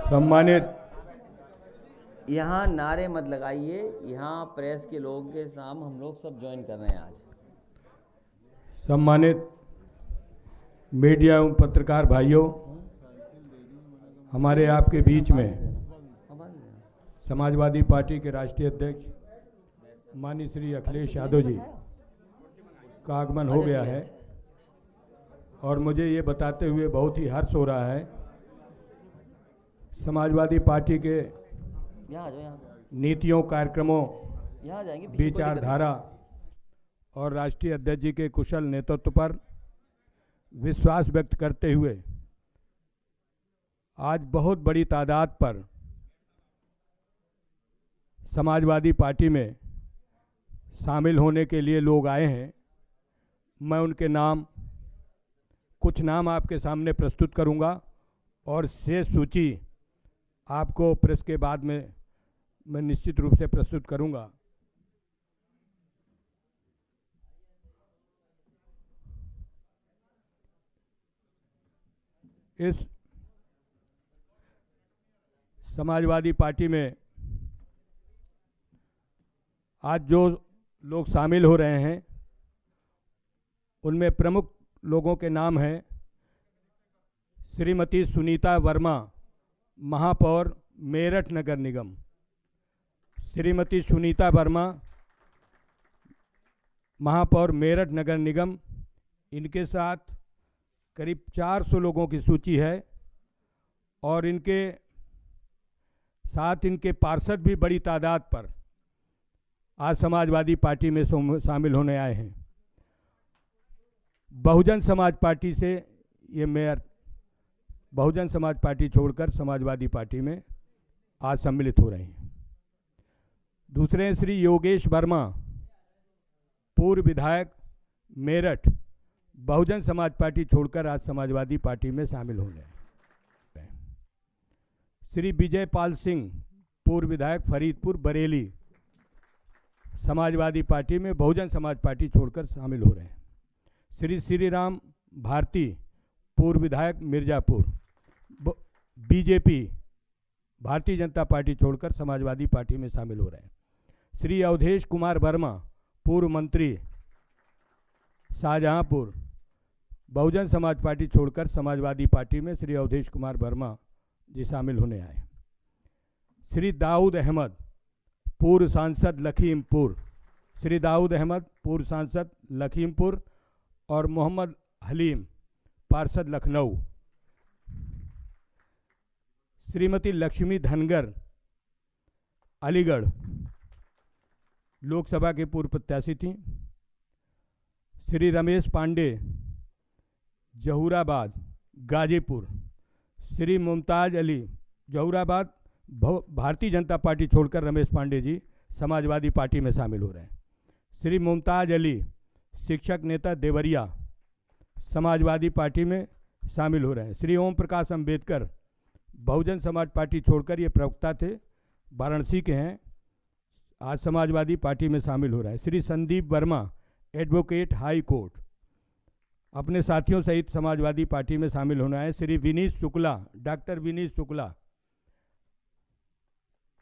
सम्मानित यहाँ नारे मत लगाइए, यहाँ प्रेस के लोगों के सामने हम लोग सब ज्वाइन कर रहे हैं आज। सम्मानित मीडिया एवं पत्रकार भाइयों, हमारे आपके बीच में समाजवादी पार्टी के राष्ट्रीय अध्यक्ष माननीय श्री अखिलेश यादव जी का आगमन हो गया है और मुझे ये बताते हुए बहुत ही हर्ष हो रहा है। समाजवादी पार्टी के नीतियों, कार्यक्रमों, विचारधारा और राष्ट्रीय अध्यक्ष जी के कुशल नेतृत्व पर विश्वास व्यक्त करते हुए आज बहुत बड़ी तादाद पर समाजवादी पार्टी में शामिल होने के लिए लोग आए हैं। मैं उनके कुछ नाम आपके सामने प्रस्तुत करूंगा और शेष सूची आपको प्रेस के बाद में मैं निश्चित रूप से प्रस्तुत करूंगा। इस समाजवादी पार्टी में आज जो लोग शामिल हो रहे हैं उनमें प्रमुख लोगों के नाम हैं श्रीमती सुनीता वर्मा, महापौर मेरठ नगर निगम। श्रीमती सुनीता वर्मा, महापौर मेरठ नगर निगम। इनके साथ करीब 400 लोगों की सूची है और इनके साथ इनके पार्षद भी बड़ी तादाद पर आज समाजवादी पार्टी में शामिल होने आए हैं। बहुजन समाज पार्टी से ये मेयर बहुजन समाज पार्टी छोड़कर समाजवादी पार्टी में आज सम्मिलित हो रहे हैं। दूसरे हैं श्री योगेश वर्मा, पूर्व विधायक मेरठ, बहुजन समाज पार्टी छोड़कर आज समाजवादी पार्टी में शामिल हो रहे हैं। श्री विजय पाल सिंह, पूर्व विधायक फरीदपुर बरेली, समाजवादी पार्टी में बहुजन समाज पार्टी छोड़कर शामिल हो रहे हैं। श्री श्रीराम भारती, पूर्व विधायक मिर्जापुर, बीजेपी भारतीय जनता पार्टी छोड़कर समाजवादी पार्टी में शामिल हो रहे हैं। श्री अवधेश कुमार वर्मा, पूर्व मंत्री शाहजहांपुर, बहुजन समाज पार्टी छोड़कर समाजवादी पार्टी में श्री अवधेश कुमार वर्मा जी शामिल होने आए। श्री दाऊद अहमद, पूर्व सांसद लखीमपुर, श्री दाऊद अहमद, पूर्व सांसद लखीमपुर और मोहम्मद हलीम, पार्षद लखनऊ। श्रीमती लक्ष्मी धनगर, अलीगढ़ लोकसभा के पूर्व प्रत्याशी थी। श्री रमेश पांडे, जहूराबाद गाजीपुर। श्री मुमताज अली, जहूराबाद, भारतीय जनता पार्टी छोड़कर रमेश पांडे जी समाजवादी पार्टी में शामिल हो रहे हैं। श्री मुमताज अली, शिक्षक नेता देवरिया, समाजवादी पार्टी में शामिल हो रहे हैं। श्री ओम प्रकाश अंबेडकर, बहुजन समाज पार्टी छोड़कर ये प्रवक्ता थे, वाराणसी के हैं, आज समाजवादी पार्टी में शामिल हो रहे हैं। Shri Sandeep Verma, advocate high court, अपने साथियों सहित समाजवादी पार्टी में शामिल होना है। श्री विनीत शुक्ला, डॉक्टर विनीत शुक्ला,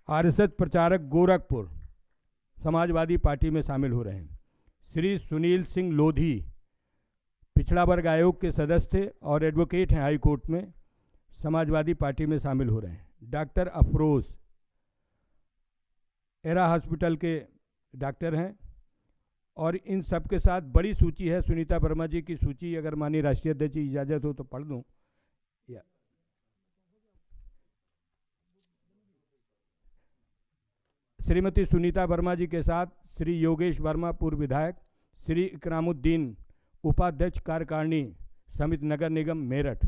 आरएसएस प्रचारक गोरखपुर, समाजवादी पार्टी में शामिल हो रहे हैं। श्री सुनील सिंह लोधी, पिछड़ा वर्ग आयोग के सदस्य थे और एडवोकेट हैं हाई कोर्ट में, समाजवादी पार्टी में शामिल हो रहे हैं। डॉक्टर अफरोज, एरा हॉस्पिटल के डॉक्टर हैं और इन सब के साथ बड़ी सूची है। सुनीता वर्मा जी की सूची अगर माननीय राष्ट्रीय अध्यक्ष की इजाज़त हो तो पढ़ दूं। श्रीमती सुनीता वर्मा जी के साथ श्री योगेश वर्मा, पूर्व विधायक, श्री इकरामुद्दीन, उपाध्यक्ष कार्यकारिणी समिति नगर निगम मेरठ,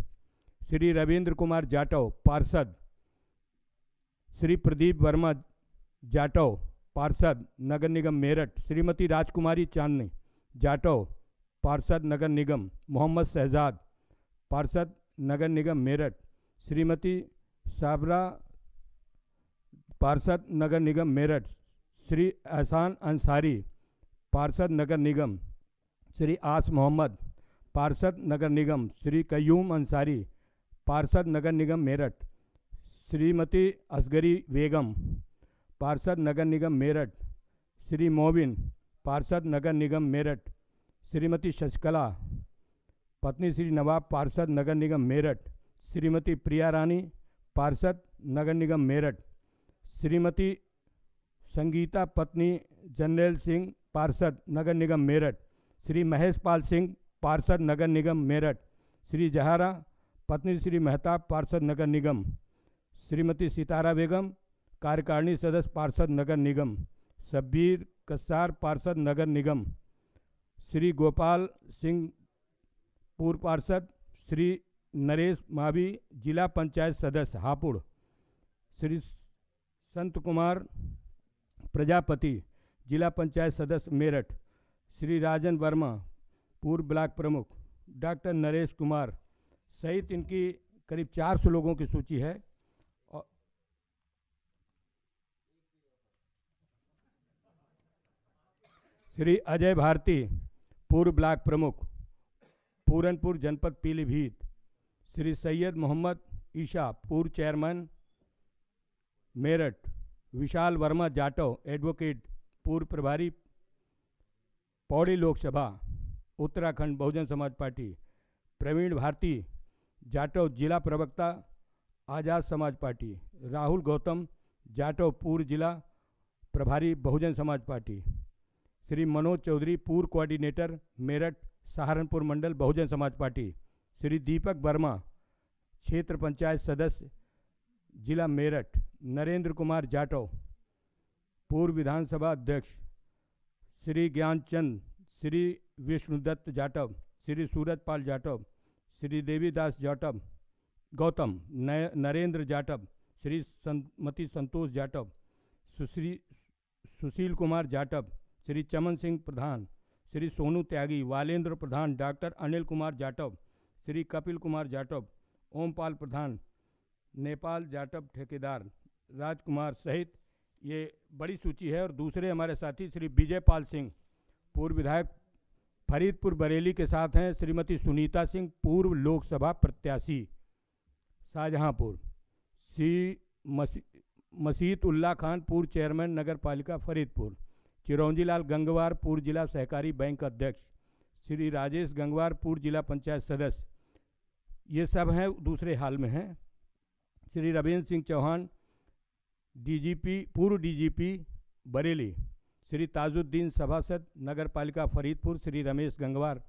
श्री रविंद्र कुमार जाटव, पार्षद, श्री प्रदीप वर्मा जाटव, पार्षद नगर निगम मेरठ, श्रीमती राजकुमारी चांदनी जाटव, पार्षद नगर निगम, मोहम्मद शहजाद, पार्षद नगर निगम मेरठ, श्रीमती साबरा, पार्षद नगर निगम मेरठ, श्री एहसान अंसारी, पार्षद नगर निगम, श्री आस मोहम्मद, पार्षद नगर निगम, श्री कयूम अंसारी, पार्षद नगर निगम मेरठ, श्रीमती असगरी बेगम, पार्षद नगर निगम मेरठ। श्री मोबिन, पार्षद नगर निगम मेरठ। श्रीमती शशिकला, पत्नी श्री नवाब, पार्षद नगर निगम मेरठ। श्रीमती प्रिया रानी, पार्षद नगर निगम मेरठ। श्रीमती संगीता, पत्नी जनरल सिंह, पार्षद नगर निगम मेरठ। श्री महेश पाल सिंह, पार्षद नगर निगम मेरठ। श्री जहारा, पत्नी श्री मेहताब, पार्षद नगर निगम। श्रीमती सितारा बेगम, कार्यकारिणी सदस्य, पार्षद नगर निगम। शब्बीर कस्सार, पार्षद नगर निगम। श्री गोपाल सिंह, पूर्व पार्षद। श्री नरेश मावी, जिला पंचायत सदस्य हापुड़। श्री संत कुमार प्रजापति, जिला पंचायत सदस्य मेरठ। श्री राजन वर्मा, पूर्व ब्लॉक प्रमुख। डॉक्टर नरेश कुमार सहित इनकी करीब 400 लोगों की सूची है। और श्री अजय भारती, पूर्व ब्लॉक प्रमुख, पूरनपुर जनपद पीलीभीत। श्री सैयद मोहम्मद ईशा, पूर्व चेयरमैन मेरठ। विशाल वर्मा जाटव, एडवोकेट, पूर्व प्रभारी पौड़ी लोकसभा उत्तराखंड बहुजन समाज पार्टी। प्रवीण भारती जाटव, जिला प्रवक्ता आज़ाद समाज पार्टी। राहुल गौतम जाटव, पूर्व जिला प्रभारी बहुजन समाज पार्टी। श्री मनोज चौधरी, पूर्व कोऑर्डिनेटर मेरठ सहारनपुर मंडल बहुजन समाज पार्टी। श्री दीपक वर्मा, क्षेत्र पंचायत सदस्य, जिला मेरठ। नरेंद्र कुमार जाटव, पूर्व विधानसभा अध्यक्ष। श्री ज्ञानचंद, श्री विष्णुदत्त जाटव, श्री सूरज पाल जाटव, श्री देवीदास जाटव गौतम, नरेंद्र जाटव, श्री मती संतोष जाटव, सुश्री सुशील कुमार जाटव, श्री चमन सिंह प्रधान, श्री सोनू त्यागी, वालेंद्र प्रधान, डॉक्टर अनिल कुमार जाटव, श्री कपिल कुमार जाटव, ओमपाल प्रधान, नेपाल जाटव ठेकेदार, राजकुमार सहित ये बड़ी सूची है। और दूसरे हमारे साथी श्री विजय पाल सिंह, पूर्व विधायक फरीदपुर बरेली के साथ हैं। श्रीमती सुनीता सिंह, पूर्व लोकसभा प्रत्याशी शाहजहांपुर। श्री मसीत उल्ला खान, पूर्व चेयरमैन नगर पालिका फरीदपुर। चिरौंजी लाल गंगवार, पूर्व जिला सहकारी बैंक अध्यक्ष। श्री राजेश गंगवार, पूर्व जिला पंचायत सदस्य। ये सब हैं, दूसरे हाल में हैं। श्री रविंद्र सिंह चौहान, डीजीपी, पूर्व डीजीपी बरेली। श्री ताजुद्दीन सभासद, नगर पालिका फरीदपुर। श्री रमेश गंगवार,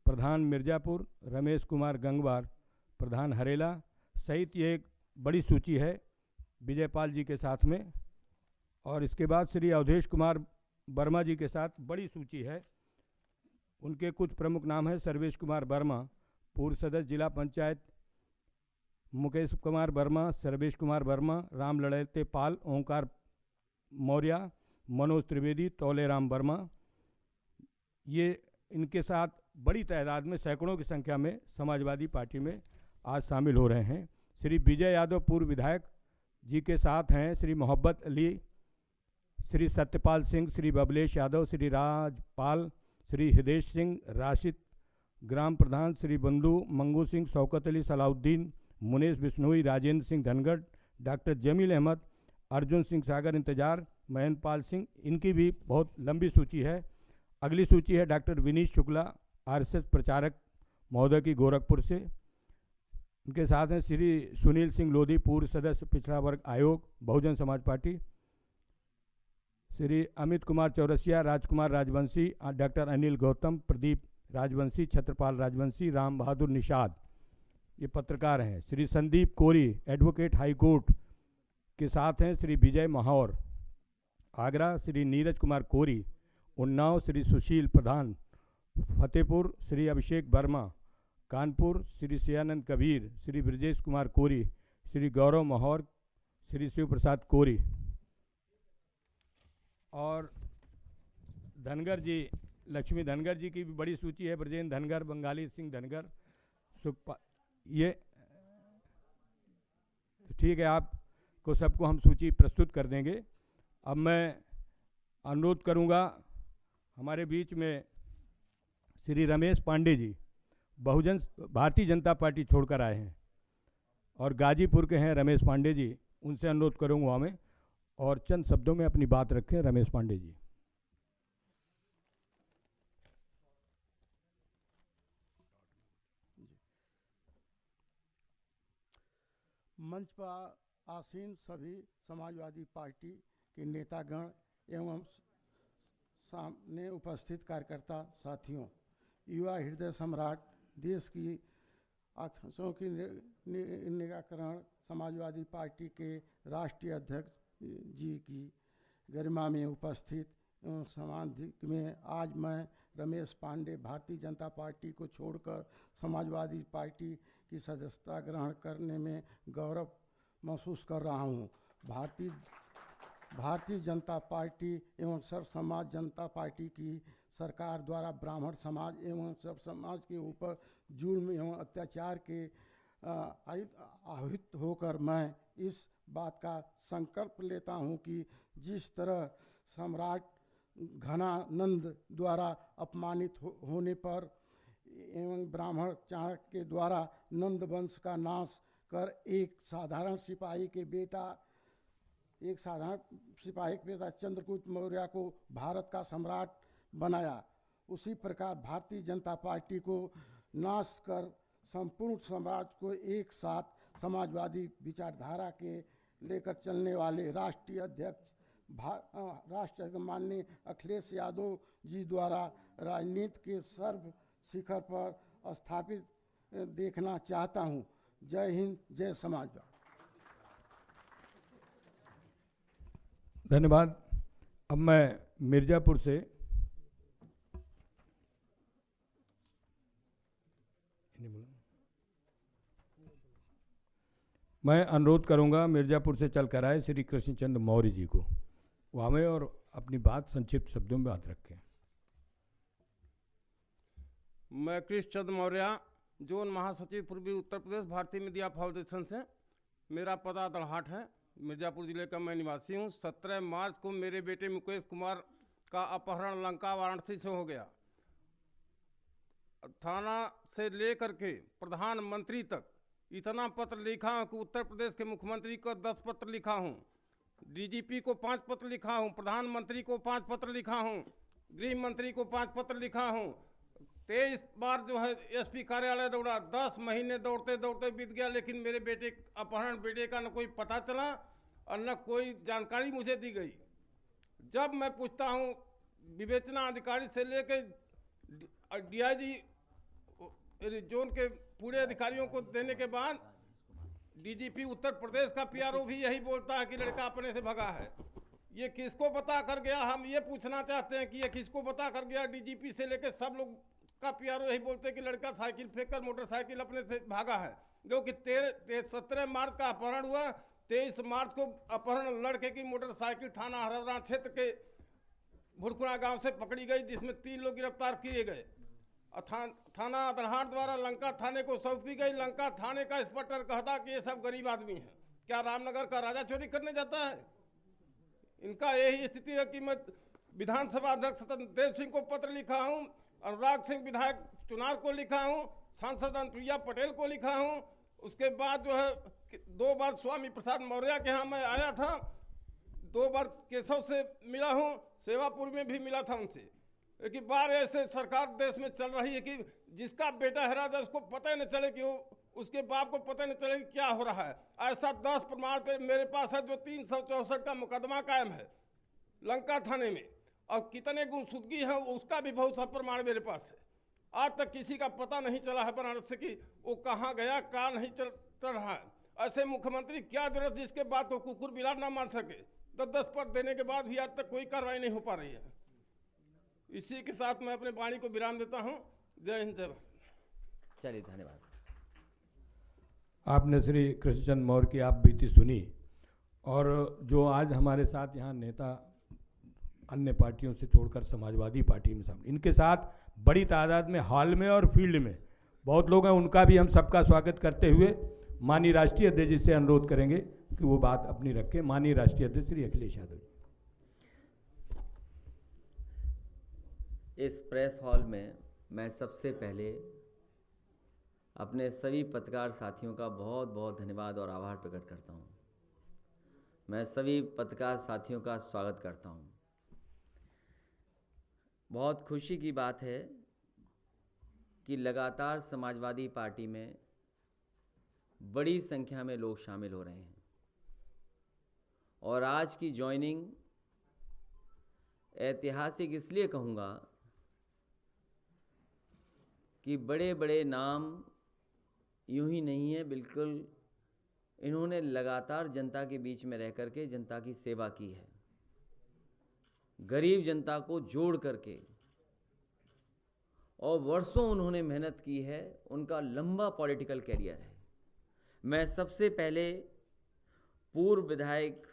प्रधान मिर्जापुर। रमेश कुमार गंगवार, प्रधान हरेला। सहित ये एक बड़ी सूची है विजयपाल जी के साथ में। और इसके बाद श्री अवधेश कुमार वर्मा जी के साथ बड़ी सूची है। उनके कुछ प्रमुख नाम हैं। सर्वेश कुमार वर्मा, पूर्व सदस्य, जिला पंचायत। मुकेश कुमार वर्मा, सर्वेश कुमार वर्मा, राम लड़ते पाल, ओंकार मौर्य, मनोज त्रिवेदी, तौलेराम वर्मा। ये इनके साथ बड़ी तादाद में, सैकड़ों की संख्या में समाजवादी पार्टी में आज शामिल हो रहे हैं। श्री विजय यादव, पूर्व विधायक जी के साथ हैं। श्री मोहब्बत अली, श्री सत्यपाल सिंह, श्री बबलेश यादव, श्री राजपाल, श्री हृदेश सिंह, राशिद ग्राम प्रधान। श्री बंधु मंगू सिंह, शौकत अली, सलाउद्दीन, मुनेश बिश्नोई, राजेंद्र सिंह धनगढ़, डॉक्टर जमील अहमद, अर्जुन सिंह सागर इंतजार, महेंद्र पाल सिंह। इनकी भी बहुत लंबी सूची है। अगली सूची है डॉक्टर विनीत शुक्ला, आरएसएस प्रचारक महोदय की, गोरखपुर से। उनके साथ हैं श्री सुनील सिंह लोधी, पूर्व सदस्य, पिछड़ा वर्ग आयोग, बहुजन समाज पार्टी। श्री अमित कुमार चौरसिया, राजकुमार राजवंशी, डॉक्टर अनिल गौतम, प्रदीप राजवंशी, छत्रपाल राजवंशी, राम बहादुर निषाद, ये पत्रकार हैं। श्री संदीप कोरी, एडवोकेट, हाई कोर्ट के साथ हैं। श्री विजय महावर, आगरा। श्री नीरज कुमार कोरी, उन्नाव। श्री सुशील प्रधान, फतेहपुर। श्री अभिषेक वर्मा, कानपुर। श्री सियानंद कबीर, श्री ब्रजेश कुमार कोरी, श्री गौरव महावर, श्री शिव प्रसाद कोरी। और धनगर जी, लक्ष्मी धनगर जी की भी बड़ी सूची है। ब्रजेंद्र धनगर, बंगाली सिंह धनगर, सुखपा, ये ठीक है। आपको सबको हम सूची प्रस्तुत कर देंगे। अब मैं अनुरोध करूंगा, हमारे बीच में श्री रमेश पांडे जी, भारतीय जनता पार्टी छोड़कर आए हैं और गाजीपुर के हैं रमेश पांडे जी, उनसे अनुरोध करूँगा हमें और चंद शब्दों में अपनी बात रखें। रमेश पांडे जी। मंच पर आसीन सभी समाजवादी पार्टी के नेतागण एवं सामने उपस्थित कार्यकर्ता साथियों, युवा हृदय सम्राट, देश की आकांक्षाओं की निराकरण समाजवादी पार्टी के राष्ट्रीय अध्यक्ष जी की गरिमा में उपस्थित एवं समाधिक में आज मैं रमेश पांडे भारतीय जनता पार्टी को छोड़कर समाजवादी पार्टी की सदस्यता ग्रहण करने में गौरव महसूस कर रहा हूँ। भारतीय जनता पार्टी एवं सर्व समाज जनता पार्टी की सरकार द्वारा ब्राह्मण समाज एवं सब समाज के ऊपर जुल्म एवं अत्याचार के आहुत होकर मैं इस बात का संकल्प लेता हूं कि जिस तरह सम्राट घनानंद द्वारा अपमानित होने पर एवं ब्राह्मण चाणक्य के द्वारा नंद वंश का नाश कर एक साधारण सिपाही के बेटा चंद्रगुप्त मौर्य को भारत का सम्राट बनाया, उसी प्रकार भारतीय जनता पार्टी को नाश कर संपूर्ण समाज को एक साथ समाजवादी विचारधारा के लेकर चलने वाले राष्ट्रीय अध्यक्ष माननीय अखिलेश यादव जी द्वारा राजनीति के सर्व शिखर पर स्थापित देखना चाहता हूं। जय हिंद, जय समाजवाद। धन्यवाद। अब मैं मिर्ज़ापुर से अनुरोध करूंगा, मिर्ज़ापुर से चलकर आए श्री कृष्णचंद्र मौर्य जी को, वो हमें और अपनी बात संक्षिप्त शब्दों में बात रखें। मैं कृष्णचंद्र मौर्य, जोन महासचिव पूर्वी उत्तर प्रदेश भारतीय मीडिया फाउंडेशन से। मेरा पता दड़हाट है, मिर्ज़ापुर जिले का मैं निवासी हूँ। 17 मार्च को मेरे बेटे मुकेश कुमार का अपहरण लंका वाराणसी से हो गया। थाना से लेकर के प्रधानमंत्री तक इतना पत्र लिखा हूँ कि उत्तर प्रदेश के मुख्यमंत्री को 10 पत्र लिखा हूँ, डीजीपी को 5 पत्र लिखा हूँ, प्रधानमंत्री को 5 पत्र लिखा हूँ, गृह मंत्री को 5 पत्र लिखा हूँ। 23 बार जो है एसपी कार्यालय दौड़ा, 10 महीने दौड़ते दौड़ते बीत गया, लेकिन मेरे बेटे अपहरण बेटे का न कोई पता चला और न कोई जानकारी मुझे दी गई। जब मैं पूछता हूँ विवेचना अधिकारी से लेकर डीआईजी जोन के पूरे अधिकारियों को देने के बाद डीजीपी उत्तर प्रदेश का पीआरओ भी यही बोलता है कि लड़का अपने से भगा है। ये किसको बता कर गया, हम ये पूछना चाहते हैं कि ये किसको बता कर गया। डीजीपी से लेकर सब लोग का पीआरओ यही बोलते हैं कि लड़का साइकिल फेंककर मोटरसाइकिल अपने से भागा है। जो कि 17 मार्च का अपहरण हुआ, 23 मार्च को अपहरण लड़के की मोटरसाइकिल थाना हरौरा क्षेत्र के भुरकुड़ा गांव से पकड़ी गई, जिसमें 3 लोग गिरफ्तार किए गए। थाना दड़हाट द्वारा लंका थाने को सौंपी गई। लंका थाने का इंस्पेक्टर कहता कि ये सब गरीब आदमी हैं, क्या रामनगर का राजा चोरी करने जाता है। इनका यही स्थिति है कि मैं विधानसभा अध्यक्ष देव सिंह को पत्र लिखा हूँ, अनुराग सिंह विधायक चुनार को लिखा हूँ, सांसद अनुप्रिया पटेल को लिखा हूँ। उसके बाद जो है 2 बार स्वामी प्रसाद मौर्य के यहाँ मैं आया था, 2 बार केशव से मिला हूँ, सेवापुर में भी मिला था उनसे। एक बार ऐसे सरकार देश में चल रही है कि जिसका बेटा हरा जाए उसको पता ही नहीं चले कि वो उसके बाप को पता नहीं चले कि क्या हो रहा है। ऐसा 10 प्रमाण पे मेरे पास है, जो 364 का मुकदमा कायम है लंका थाने में, और कितने गुमशुदगी हैं उसका भी बहुत सा प्रमाण मेरे पास है। आज तक किसी का पता नहीं चला है बनारस से कि वो कहाँ गया, कहाँ नहीं चल रहा है। ऐसे मुख्यमंत्री क्या जरूरत जिसके बात को कुकुर बिलाड़ ना मान सके। 10 पद देने के बाद भी आज तक कोई कार्रवाई नहीं हो पा रही है। इसी के साथ मैं अपने वाणी को विराम देता हूं। जय हिंद, जय भारत। चलिए, धन्यवाद। आपने श्री कृष्णचंद्र मौर्य की आप बीती सुनी, और जो आज हमारे साथ यहाँ नेता अन्य पार्टियों से छोड़कर समाजवादी पार्टी में शामिल, इनके साथ बड़ी तादाद में हॉल में और फील्ड में बहुत लोग हैं, उनका भी हम सबका स्वागत करते हुए माननीय राष्ट्रीय अध्यक्ष जी से अनुरोध करेंगे कि वो बात अपनी रखें। माननीय राष्ट्रीय अध्यक्ष श्री अखिलेश यादव जी। इस प्रेस हॉल में मैं सबसे पहले अपने सभी पत्रकार साथियों का बहुत बहुत धन्यवाद और आभार प्रकट करता हूँ। मैं सभी पत्रकार साथियों का स्वागत करता हूँ। बहुत खुशी की बात है कि लगातार समाजवादी पार्टी में बड़ी संख्या में लोग शामिल हो रहे हैं और आज की ज्वाइनिंग ऐतिहासिक इसलिए कहूँगा कि बड़े बड़े नाम यूं ही नहीं है, बिल्कुल इन्होंने लगातार जनता के बीच में रह करके जनता की सेवा की है, गरीब जनता को जोड़ करके, और वर्षों उन्होंने मेहनत की है। उनका लंबा पॉलिटिकल कैरियर है। मैं सबसे पहले पूर्व विधायक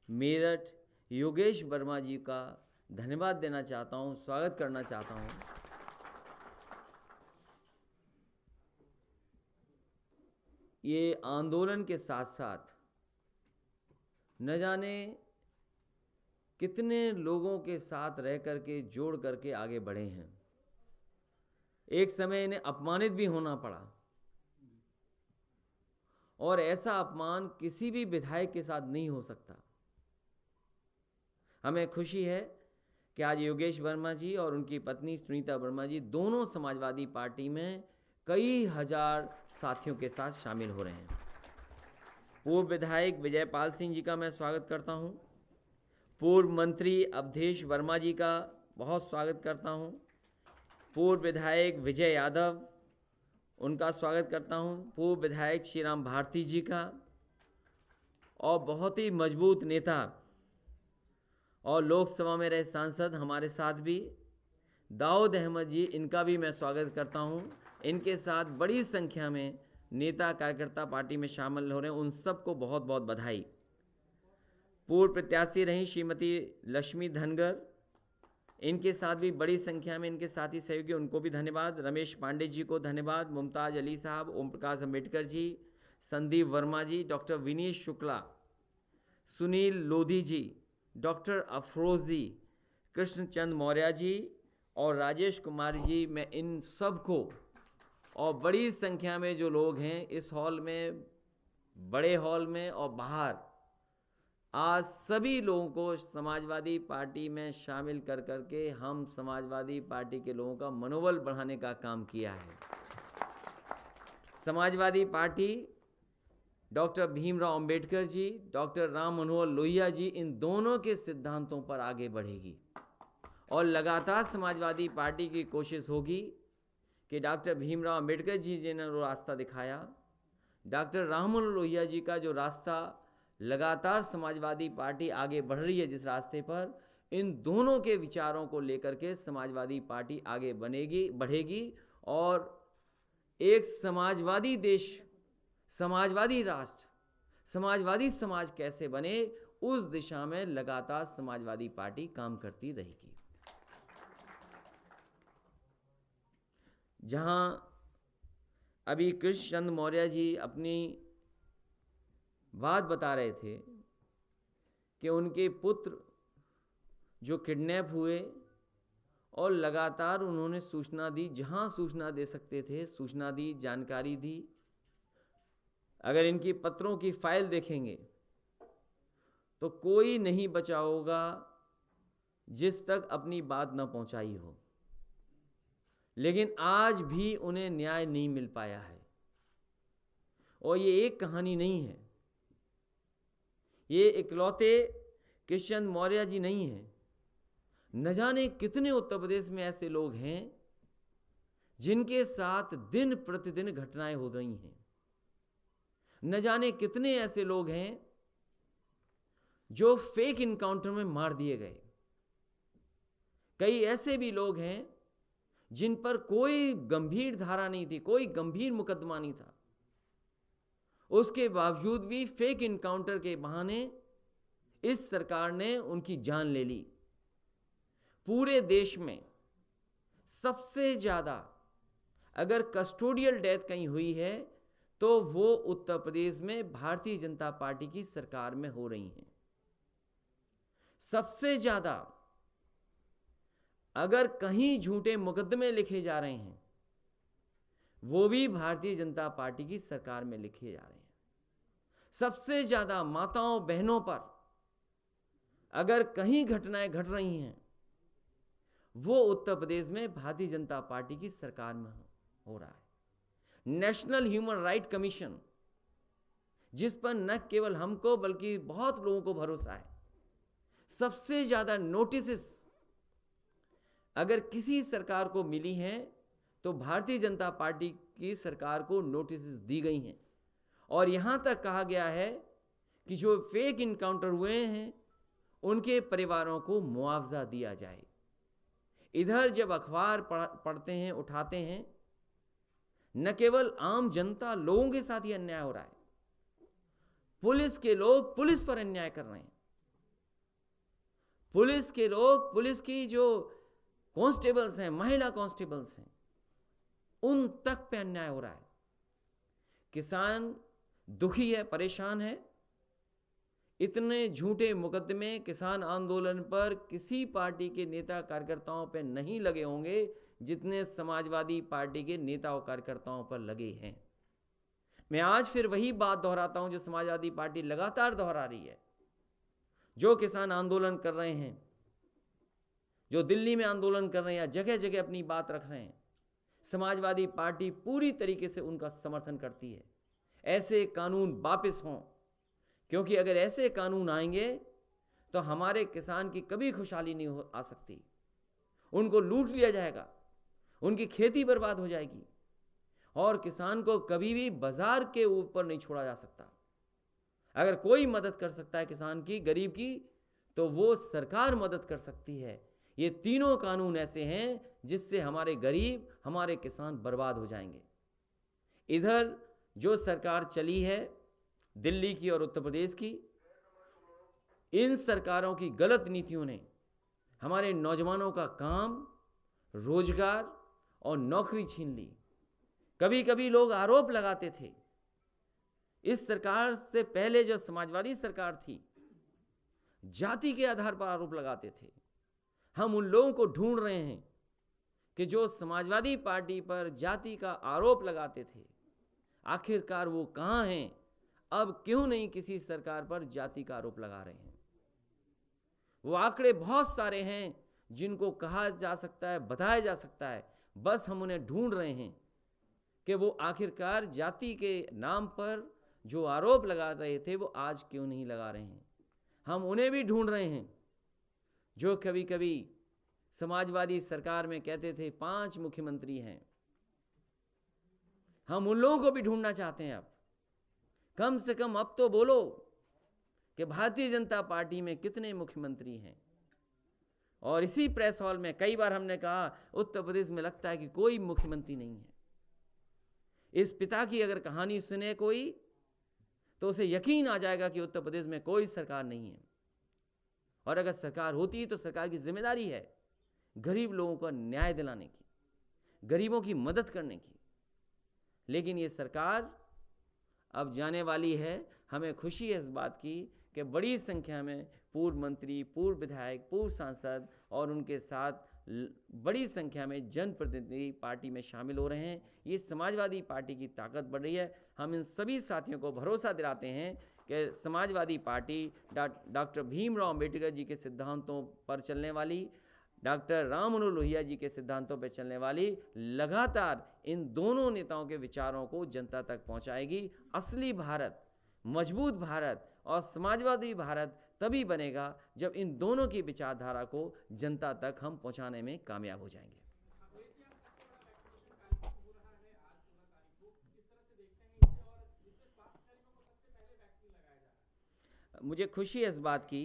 मेरठ योगेश वर्मा जी का धन्यवाद देना चाहता हूं, स्वागत करना चाहता हूं। ये आंदोलन के साथ साथ न जाने कितने लोगों के साथ रह करके जोड़ करके आगे बढ़े हैं। एक समय इन्हें अपमानित भी होना पड़ा और ऐसा अपमान किसी भी विधायक के साथ नहीं हो सकता। हमें खुशी है कि आज योगेश वर्मा जी और उनकी पत्नी सुनीता वर्मा जी दोनों समाजवादी पार्टी में कई हजार साथियों के साथ शामिल हो रहे हैं। पूर्व विधायक विजयपाल सिंह जी का मैं स्वागत करता हूं। पूर्व मंत्री अवधेश वर्मा जी का बहुत स्वागत करता हूं। पूर्व विधायक विजय यादव, उनका स्वागत करता हूं। पूर्व विधायक श्रीराम भारती जी का, और बहुत ही मजबूत नेता और लोकसभा में रहे सांसद हमारे साथ भी दाऊद अहमद जी, इनका भी मैं स्वागत करता हूं। इनके साथ बड़ी संख्या में नेता कार्यकर्ता पार्टी में शामिल हो रहे हैं, उन सबको बहुत बहुत बधाई। पूर्व प्रत्याशी रही श्रीमती लक्ष्मी धनगर, इनके साथ भी बड़ी संख्या में इनके साथी सहयोगी, उनको भी धन्यवाद। रमेश पांडे जी को धन्यवाद। मुमताज अली साहब, ओम प्रकाश अम्बेडकर जी, संदीप वर्मा जी, डॉक्टर विनीत शुक्ला, सुनील लोधी जी, डॉक्टर अफरोज जी, कृष्णचंद मौर्य जी और राजेश कुमार जी, मैं इन सब को और बड़ी संख्या में जो लोग हैं इस हॉल में, बड़े हॉल में और बाहर, आज सभी लोगों को समाजवादी पार्टी में शामिल कर करके हम समाजवादी पार्टी के लोगों का मनोबल बढ़ाने का काम किया है। Samajwadi party doctor Bhimrao Ambedkar ji, doctor Ram Manohar Lohia ji, इन दोनों के सिद्धांतों पर आगे बढ़ेगी और लगातार समाजवादी पार्टी की कोशिश होगी कि डॉक्टर भीमराव अंबेडकर जी ने जो रास्ता दिखाया, डॉक्टर राम मनोहर लोहिया जी का जो रास्ता, लगातार समाजवादी पार्टी आगे बढ़ रही है जिस रास्ते पर, इन दोनों के विचारों को लेकर के समाजवादी पार्टी आगे बढ़ेगी और एक समाजवादी देश, समाजवादी राष्ट्र, समाजवादी समाज कैसे बने, उस दिशा में लगातार समाजवादी पार्टी काम करती रहेगी। जहां अभी कृष्णचंद मौर्य जी अपनी बात बता रहे थे कि उनके पुत्र जो किडनैप हुए और लगातार उन्होंने सूचना दी, जहां सूचना दे सकते थे सूचना दी, जानकारी दी। अगर इनकी पत्रों की फाइल देखेंगे तो कोई नहीं बचा होगा जिस तक अपनी बात न पहुंचाई हो, लेकिन आज भी उन्हें न्याय नहीं मिल पाया है। और ये एक कहानी नहीं है, ये इकलौते कृष्णचंद मौर्य जी नहीं हैं। न जाने कितने उत्तर प्रदेश में ऐसे लोग हैं जिनके साथ दिन प्रतिदिन घटनाएं हो रही हैं। न जाने कितने ऐसे लोग हैं जो फेक इनकाउंटर में मार दिए गए। कई ऐसे भी लोग हैं जिन पर कोई गंभीर धारा नहीं थी, कोई गंभीर मुकदमा नहीं था, उसके बावजूद भी फेक इनकाउंटर के बहाने इस सरकार ने उनकी जान ले ली। पूरे देश में सबसे ज्यादा अगर कस्टोडियल डेथ कहीं हुई है तो वो उत्तर प्रदेश में भारतीय जनता पार्टी की सरकार में हो रही हैं। सबसे ज्यादा अगर कहीं झूठे मुकदमे लिखे जा रहे हैं, वो भी भारतीय जनता पार्टी की सरकार में लिखे जा रहे हैं। सबसे ज्यादा माताओं बहनों पर अगर कहीं घटनाएं घट रही हैं, वो उत्तर प्रदेश में भारतीय जनता पार्टी की सरकार में हो रहा है। नेशनल ह्यूमन राइट कमीशन, जिस पर न केवल हमको बल्कि बहुत लोगों को भरोसा है, सबसे ज्यादा नोटिस अगर किसी सरकार को मिली हैं तो भारतीय जनता पार्टी की सरकार को नोटिस दी गई हैं। और यहां तक कहा गया है कि जो फेक इनकाउंटर हुए हैं उनके परिवारों को मुआवजा दिया जाए। इधर जब अखबार पढ़ते हैं, उठाते हैं, न केवल आम जनता लोगों के साथ ही अन्याय हो रहा है, पुलिस के लोग पुलिस पर अन्याय कर रहे हैं। पुलिस के लोग, पुलिस की जो कांस्टेबल्स हैं, महिला कांस्टेबल्स हैं, उन तक पे अन्याय हो रहा है। किसान दुखी है, परेशान है। इतने झूठे मुकदमे किसान आंदोलन पर किसी पार्टी के नेता कार्यकर्ताओं पे नहीं लगे होंगे जितने समाजवादी पार्टी के नेता और कार्यकर्ताओं पर लगे हैं। मैं आज फिर वही बात दोहराता हूं जो समाजवादी पार्टी लगातार दोहरा रही है। जो किसान आंदोलन कर रहे हैं, जो दिल्ली में आंदोलन कर रहे हैं या जगह जगह अपनी बात रख रहे हैं, समाजवादी पार्टी पूरी तरीके से उनका समर्थन करती है। ऐसे कानून वापस हों, क्योंकि अगर ऐसे कानून आएंगे तो हमारे किसान की कभी खुशहाली नहीं आ सकती। उनको लूट लिया जाएगा, उनकी खेती बर्बाद हो जाएगी और किसान को कभी भी बाजार के ऊपर नहीं छोड़ा जा सकता। अगर कोई मदद कर सकता है किसान की, गरीब की, तो वो सरकार मदद कर सकती है। ये तीनों कानून ऐसे हैं जिससे हमारे गरीब, हमारे किसान बर्बाद हो जाएंगे। इधर जो सरकार चली है दिल्ली की और उत्तर प्रदेश की, इन सरकारों की गलत नीतियों ने हमारे नौजवानों का काम, रोजगार और नौकरी छीन ली। कभी कभी लोग आरोप लगाते थे, इस सरकार से पहले जो समाजवादी सरकार थी, जाति के आधार पर आरोप लगाते थे। हम उन लोगों को ढूंढ रहे हैं कि जो समाजवादी पार्टी पर जाति का आरोप लगाते थे, आखिरकार वो कहां हैं? अब क्यों नहीं किसी सरकार पर जाति का आरोप लगा रहे हैं? वो आंकड़े बहुत सारे हैं जिनको कहा जा सकता है, बताया जा सकता है, बस हम उन्हें ढूंढ रहे हैं कि वो आखिरकार जाति के नाम पर जो आरोप लगा रहे थे वो आज क्यों नहीं लगा रहे हैं। हम उन्हें भी ढूंढ रहे हैं जो कभी कभी समाजवादी सरकार में कहते थे 5 मुख्यमंत्री हैं। हम उन लोगों को भी ढूंढना चाहते हैं। अब कम से कम अब तो बोलो कि भारतीय जनता पार्टी में कितने मुख्यमंत्री हैं। और इसी प्रेस हॉल में कई बार हमने कहा उत्तर प्रदेश में लगता है कि कोई मुख्यमंत्री नहीं है। इस पिता की अगर कहानी सुने कोई तो उसे यकीन आ जाएगा कि उत्तर प्रदेश में कोई सरकार नहीं है। और अगर सरकार होती तो सरकार की जिम्मेदारी है गरीब लोगों को न्याय दिलाने की, गरीबों की मदद करने की। लेकिन ये सरकार अब जाने वाली है। हमें खुशी है इस बात की कि बड़ी संख्या में पूर्व मंत्री, पूर्व विधायक, पूर्व सांसद और उनके साथ बड़ी संख्या में जनप्रतिनिधि पार्टी में शामिल हो रहे हैं। ये समाजवादी पार्टी की ताकत बढ़ रही है। हम इन सभी साथियों को भरोसा दिलाते हैं कि समाजवादी पार्टी डॉक्टर भीमराव अंबेडकर जी के सिद्धांतों पर चलने वाली, डॉक्टर राम मनोहर लोहिया जी के सिद्धांतों पर चलने वाली, लगातार इन दोनों नेताओं के विचारों को जनता तक पहुंचाएगी। असली भारत, मजबूत भारत और समाजवादी भारत तभी बनेगा जब इन दोनों की विचारधारा को जनता तक हम पहुंचाने में कामयाब हो जाएंगे। मुझे खुशी है इस बात की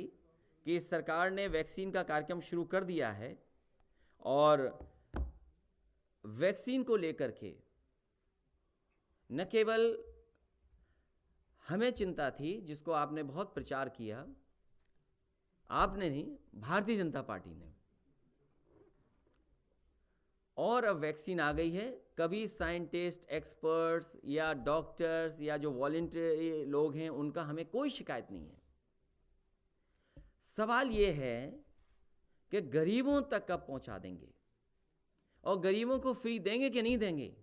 कि सरकार ने वैक्सीन का कार्यक्रम शुरू कर दिया है और वैक्सीन को लेकर के न केवल हमें चिंता थी, जिसको आपने बहुत प्रचार किया, आपने नहीं, भारतीय जनता पार्टी ने, और अब वैक्सीन आ गई है। कभी साइंटिस्ट, एक्सपर्ट्स या डॉक्टर्स या जो वॉलंटियर लोग हैं उनका हमें कोई शिकायत नहीं है। सवाल ये है कि गरीबों तक कब पहुंचा देंगे और गरीबों को फ्री देंगे कि नहीं देंगे।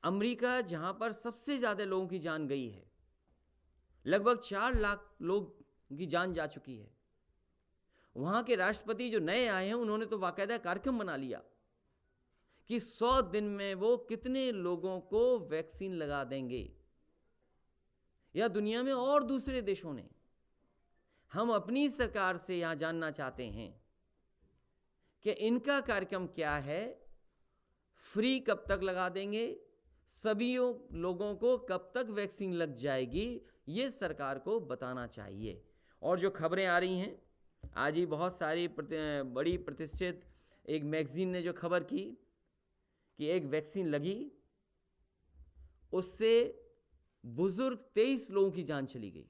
अमेरिका, जहां पर सबसे ज़्यादा लोगों की जान गई है, लगभग 4 लाख लोग की जान जा चुकी है, वहां के राष्ट्रपति जो नए आए हैं उन्होंने तो बाकायदा कार्यक्रम बना लिया कि 100 दिन में वो कितने लोगों को वैक्सीन लगा देंगे। या दुनिया में और दूसरे देशों ने। हम अपनी सरकार से यहां जानना चाहते हैं कि इनका कार्यक्रम क्या है, फ्री कब तक लगा देंगे, सभी लोगों को कब तक वैक्सीन लग जाएगी, ये सरकार को बताना चाहिए। और जो खबरें आ रही हैं, आज ही बहुत सारी बड़ी प्रतिष्ठित एक मैगजीन ने जो खबर की कि एक वैक्सीन लगी, उससे बुजुर्ग 23 लोगों की जान चली गई।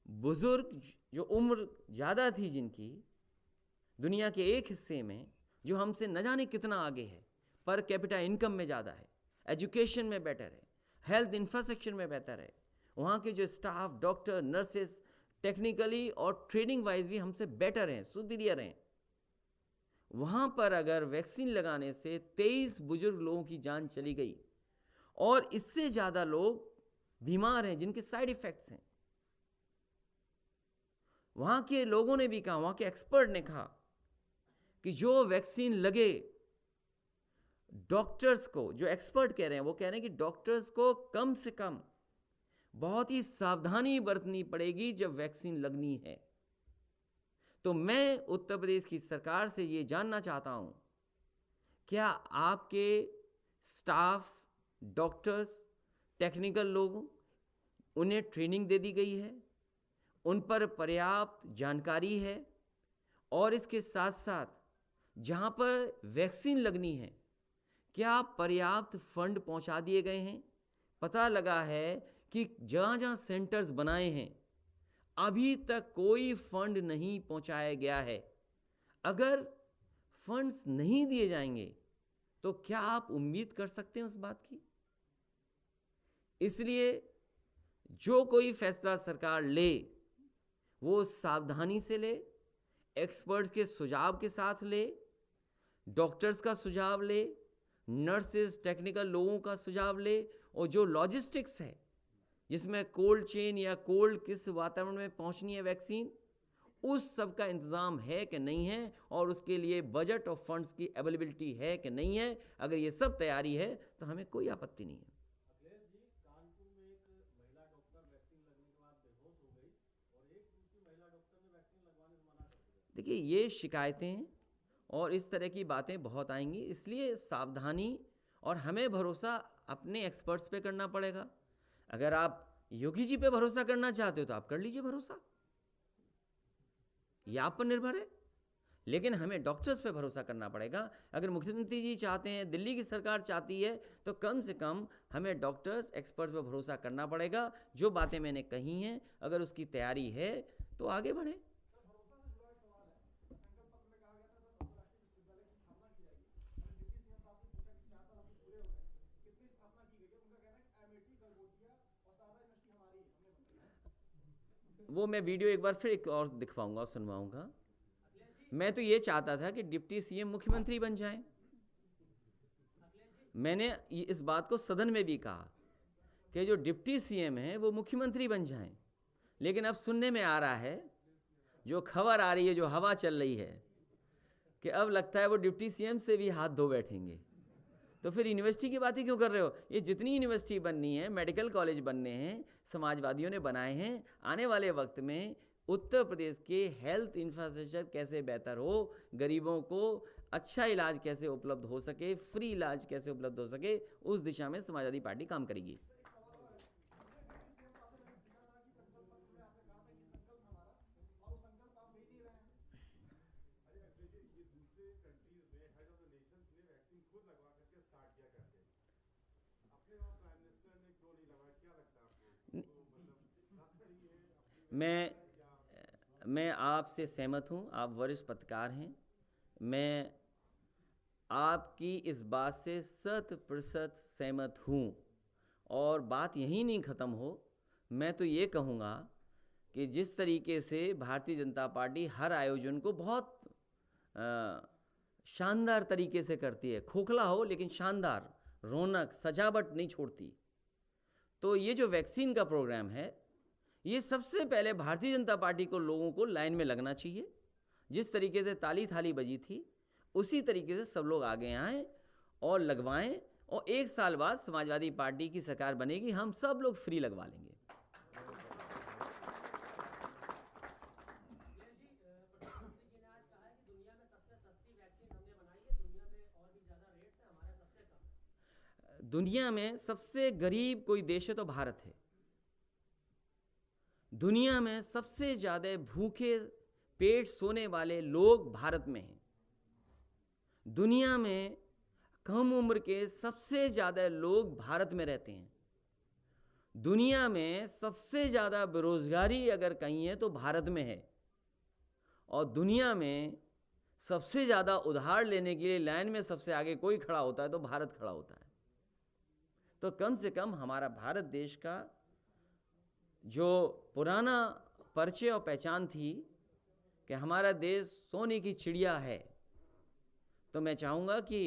बुजुर्ग जो उम्र ज़्यादा थी जिनकी, दुनिया के एक हिस्से में जो हमसे न जाने कितना आगे है, पर कैपिटा इनकम में ज़्यादा है, एजुकेशन में बेटर है, हेल्थ इंफ्रास्ट्रक्चर में बेहतर है, वहाँ के जो स्टाफ, डॉक्टर, नर्सेस टेक्निकली और ट्रेनिंग वाइज भी हमसे बेटर हैं, सुपीरियर हैं, वहाँ पर अगर वैक्सीन लगाने से 23 बुजुर्ग लोगों की जान चली गई और इससे ज़्यादा लोग बीमार हैं जिनके साइड इफ़ेक्ट्स हैं, वहाँ के लोगों ने भी कहा, वहाँ के एक्सपर्ट ने कहा कि जो वैक्सीन लगे, डॉक्टर्स को, जो एक्सपर्ट कह रहे हैं वो कह रहे हैं कि डॉक्टर्स को कम से कम बहुत ही सावधानी बरतनी पड़ेगी जब वैक्सीन लगनी है। तो मैं उत्तर प्रदेश की सरकार से ये जानना चाहता हूं, क्या आपके स्टाफ, डॉक्टर्स, टेक्निकल लोगों, उन्हें ट्रेनिंग दे दी गई है, उन पर पर्याप्त जानकारी है, और इसके साथ साथ जहां पर वैक्सीन लगनी है क्या पर्याप्त फंड पहुंचा दिए गए हैं? पता लगा है कि जहां जहां सेंटर्स बनाए हैं अभी तक कोई फंड नहीं पहुंचाया गया है। अगर फंड्स नहीं दिए जाएंगे तो क्या आप उम्मीद कर सकते हैं उस बात की? इसलिए जो कोई फैसला सरकार ले वो सावधानी से ले, एक्सपर्ट्स के सुझाव के साथ ले, डॉक्टर्स का सुझाव ले, नर्सेस, टेक्निकल लोगों का सुझाव ले, और जो लॉजिस्टिक्स है जिसमें कोल्ड चेन या कोल्ड किस वातावरण में पहुंचनी है वैक्सीन, उस सब का इंतज़ाम है कि नहीं है, और उसके लिए बजट और फंड्स की अवेलेबिलिटी है कि नहीं है। अगर ये सब तैयारी है तो हमें कोई आपत्ति नहीं है। देखिए, ये शिकायतें और इस तरह की बातें बहुत आएंगी, इसलिए सावधानी और हमें भरोसा अपने एक्सपर्ट्स पे करना पड़ेगा। अगर आप योगी जी पे भरोसा करना चाहते हो तो आप कर लीजिए भरोसा, ये आप पर निर्भर है, लेकिन हमें डॉक्टर्स पे भरोसा करना पड़ेगा। अगर मुख्यमंत्री जी चाहते हैं, दिल्ली की सरकार चाहती है, तो कम से कम हमें डॉक्टर्स, एक्सपर्ट्स पे भरोसा करना पड़ेगा। जो बातें मैंने कही हैं, अगर उसकी तैयारी है तो आगे बढ़े। वो मैं वीडियो एक बार फिर एक और दिखवाऊंगा, सुनवाऊंगा। मैं तो ये चाहता था कि डिप्टी सीएम मुख्यमंत्री बन जाएं। मैंने इस बात को सदन में भी कहा कि जो डिप्टी सीएम हैं वो मुख्यमंत्री बन जाएं, लेकिन अब सुनने में आ रहा है, जो खबर आ रही है, जो हवा चल रही है, कि अब लगता है वो डिप्टी सीएम से भी हाथ धो बैठेंगे। तो फिर यूनिवर्सिटी की बातें क्यों कर रहे हो? ये जितनी यूनिवर्सिटी बननी है, मेडिकल कॉलेज बनने हैं, समाजवादियों ने बनाए हैं। आने वाले वक्त में उत्तर प्रदेश के हेल्थ इंफ्रास्ट्रक्चर कैसे बेहतर हो, गरीबों को अच्छा इलाज कैसे उपलब्ध हो सके, फ्री इलाज कैसे उपलब्ध हो सके, उस दिशा में समाजवादी पार्टी काम करेगी। मैं आपसे सहमत हूँ, आप वरिष्ठ पत्रकार हैं। मैं आपकी इस बात से 100% सहमत हूँ, और बात यहीं नहीं ख़त्म हो। मैं तो ये कहूँगा कि जिस तरीके से भारतीय जनता पार्टी हर आयोजन को बहुत शानदार तरीके से करती है, खोखला हो लेकिन शानदार, रौनक, सजावट नहीं छोड़ती। तो ये जो वैक्सीन का प्रोग्राम है, ये सबसे पहले भारतीय जनता पार्टी को लोगों को लाइन में लगना चाहिए। जिस तरीके से ताली थाली बजी थी, उसी तरीके से सब लोग आगे आएँ और लगवाएं, और 1 साल बाद समाजवादी पार्टी की सरकार बनेगी, हम सब लोग फ्री लगवा लेंगे। दुनिया में सबसे गरीब कोई देश है तो भारत है। दुनिया में सबसे ज़्यादा भूखे पेट सोने वाले लोग भारत में हैं। दुनिया में कम उम्र के सबसे ज़्यादा लोग भारत में रहते हैं। दुनिया में सबसे ज़्यादा बेरोजगारी अगर कहीं है तो भारत में है। और दुनिया में सबसे ज़्यादा उधार लेने के लिए लाइन में सबसे आगे कोई खड़ा होता है तो भारत खड़ा होता है। तो कम से कम हमारा भारत देश का जो पुराना परिचय और पहचान थी कि हमारा देश सोने की चिड़िया है, तो मैं चाहूँगा कि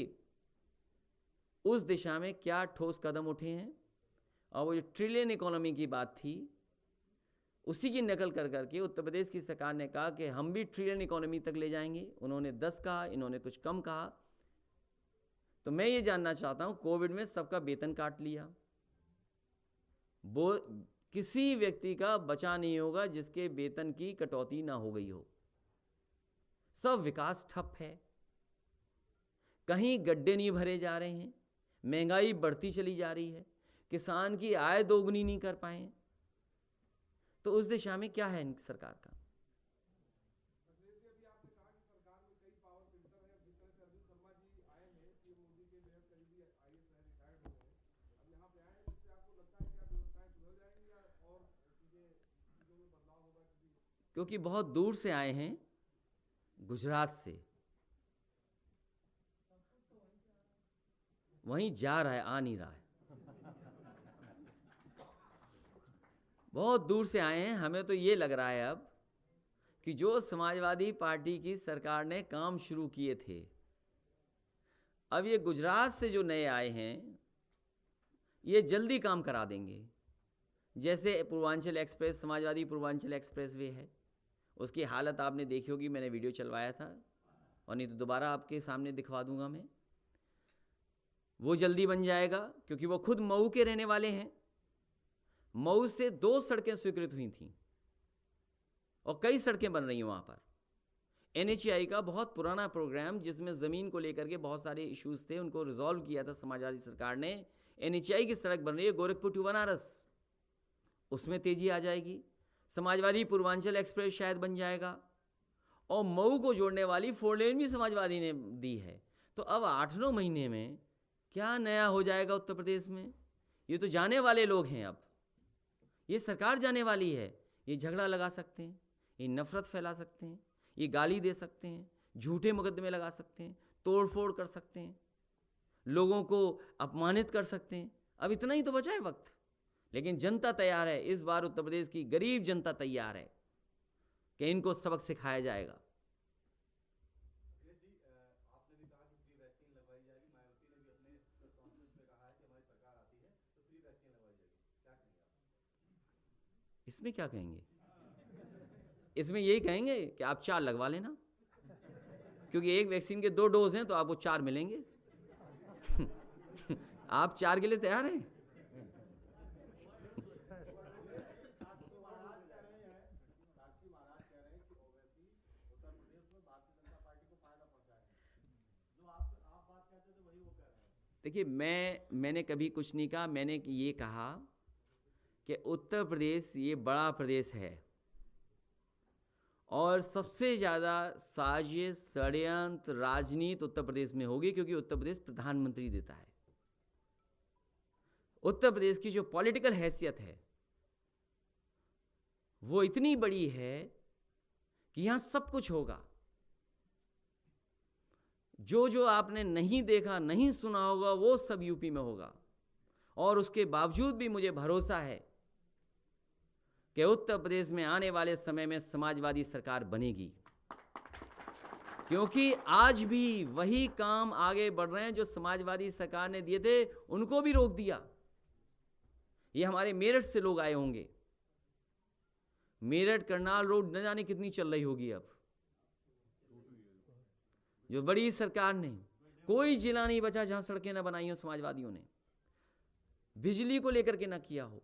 उस दिशा में क्या ठोस कदम उठे हैं। और वो जो ट्रिलियन इकोनॉमी की बात थी, उसी की नकल कर करके उत्तर प्रदेश की सरकार ने कहा कि हम भी ट्रिलियन इकोनॉमी तक ले जाएंगे। उन्होंने 10 कहा, इन्होंने कुछ कम कहा। तो मैं ये जानना चाहता हूँ, कोविड में सबका वेतन काट लिया, वो किसी व्यक्ति का बचा नहीं होगा जिसके वेतन की कटौती ना हो गई हो। सब विकास ठप है, कहीं गड्ढे नहीं भरे जा रहे हैं, महंगाई बढ़ती चली जा रही है, किसान की आय दोगुनी नहीं कर पाए। तो उस दिशा में क्या है इनकी सरकार का? क्योंकि बहुत दूर से आए हैं, गुजरात से, वहीं जा रहा है, आ नहीं रहा है। बहुत दूर से आए हैं। हमें तो ये लग रहा है अब कि जो समाजवादी पार्टी की सरकार ने काम शुरू किए थे, अब ये गुजरात से जो नए आए हैं, ये जल्दी काम करा देंगे। जैसे Purvanchal express, Samajwadi Purvanchal express way है, उसकी हालत आपने देखी होगी, मैंने वीडियो चलवाया था, और नहीं तो दोबारा आपके सामने दिखवा दूंगा मैं। वो जल्दी बन जाएगा क्योंकि वो खुद मऊ के रहने वाले हैं। मऊ से 2 सड़कें स्वीकृत हुई थीं और कई सड़कें बन रही हैं वहाँ पर। NHAI का बहुत पुराना प्रोग्राम, जिसमें ज़मीन को लेकर के बहुत सारे इश्यूज थे, उनको रिजॉल्व किया था समाजवादी सरकार ने। NHAI की सड़क बन रही है गोरखपुर टू बनारस, उसमें तेजी आ जाएगी। समाजवादी पूर्वांचल एक्सप्रेस शायद बन जाएगा, और मऊ को जोड़ने वाली 4 लेन भी समाजवादी ने दी है। तो अब 8-9 महीने में क्या नया हो जाएगा उत्तर प्रदेश में? ये तो जाने वाले लोग हैं, अब ये सरकार जाने वाली है। ये झगड़ा लगा सकते हैं, ये नफरत फैला सकते हैं, ये गाली दे सकते हैं, झूठे मुकदमे लगा सकते हैं, तोड़फोड़ कर सकते हैं, लोगों को अपमानित कर सकते हैं। अब इतना ही तो बचा है वक्त, लेकिन जनता तैयार है। इस बार उत्तर प्रदेश की गरीब जनता तैयार है कि इनको सबक सिखाया जाएगा। इसमें क्या कहेंगे? इसमें यही कहेंगे कि आप 4 लगवा लेना, क्योंकि एक वैक्सीन के 2 डोज हैं तो आपको 4 मिलेंगे। आप 4 के लिए तैयार हैं? देखिए, मैंने कभी कुछ नहीं कहा। मैंने ये कहा कि उत्तर प्रदेश ये बड़ा प्रदेश है, और सबसे ज़्यादा साजिश, षड्यंत्र, राजनीति उत्तर प्रदेश में होगी, क्योंकि उत्तर प्रदेश प्रधानमंत्री देता है। उत्तर प्रदेश की जो पॉलिटिकल हैसियत है वो इतनी बड़ी है कि यहाँ सब कुछ होगा। जो जो आपने नहीं देखा, नहीं सुना होगा, वो सब यूपी में होगा। और उसके बावजूद भी मुझे भरोसा है कि उत्तर प्रदेश में आने वाले समय में समाजवादी सरकार बनेगी। क्योंकि आज भी वही काम आगे बढ़ रहे हैं जो समाजवादी सरकार ने दिए थे, उनको भी रोक दिया। ये हमारे मेरठ से लोग आए होंगे। मेरठ करनाल रोड न जाने कितनी चल रही होगी अब, जो बड़ी सरकार ने, कोई जिला नहीं बचा जहां सड़कें ना बनाई हो समाजवादियों ने, बिजली को लेकर के ना किया हो।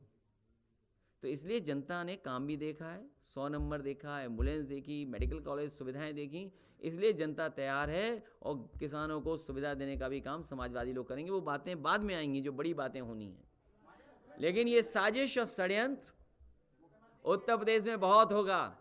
तो इसलिए जनता ने काम भी देखा है, 100 नंबर देखा, एम्बुलेंस देखी, मेडिकल कॉलेज सुविधाएं देखी, इसलिए जनता तैयार है और किसानों को सुविधा देने का भी काम समाजवादी लोग करेंगे। वो बातें बाद में आएंगी जो बड़ी बातें होनी हैं, लेकिन ये साजिश और षड्यंत्र उत्तर प्रदेश में बहुत होगा।